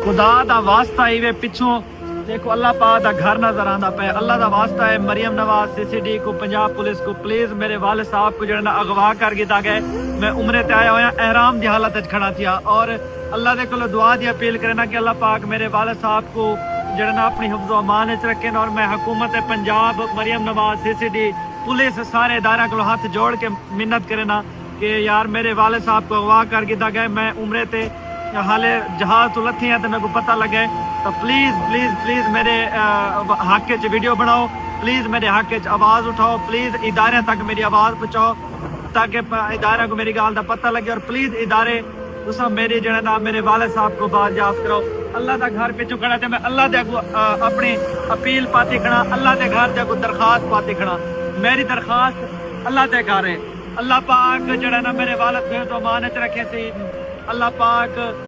खुदा दा वास्ता ही वे पिछों देखो अल्लाह पाक दा घर नजर आंदा पे। अल्लाह दा वास्ता है मरियम नवाज सीसीडी को पंजाब पुलिस को प्लीज मेरे वाले साहब को जड़ा अगवा कर गिता गए। मैं उम्रे ते आया होया एहराम दी हालत च खड़ा थिया और अल्लाह दे कोल दुआ दी अपील करना कि अल्लाह पाक मेरे वाले साहब को जड़ा अपनी हिफ्ज़ो अमान च रखें। और मैं हुकूमत पंजाब मरियम नवाज सीसीडी पुलिस सारे इदारा को हाथ जोड़ के मिन्नत करना कि यार मेरे वाले साहब को अगवा कर गिता गए। मैं उम्रे ते हाले जहाज तो लथी है तो मेरे को पता लगे तो प्लीज प्लीज प्लीज मेरे हक च वीडियो बनाओ, प्लीज मेरे हक च आवाज उठाओ, प्लीज इदारे तक मेरी आवाज पहुंचाओ ताकि इदारे को मेरी गाल का पता लगे। और प्लीज इदारे तुसा मेरी जड़ा ना मेरे वाले साहब को बारयाफ्त करो। अल्लाह का घर पिछू खड़ा थे मैं अल्लाह दे अपनी अपील पाती खड़ा, अल्लाह के घर दे दरखास्त पाती खड़ा। मेरी दरखास्त अल्लाह के घर है। अल्लाह पाक जड़ा ना मेरे वालद को तो अमान च रखे सी। अल्लाह पाक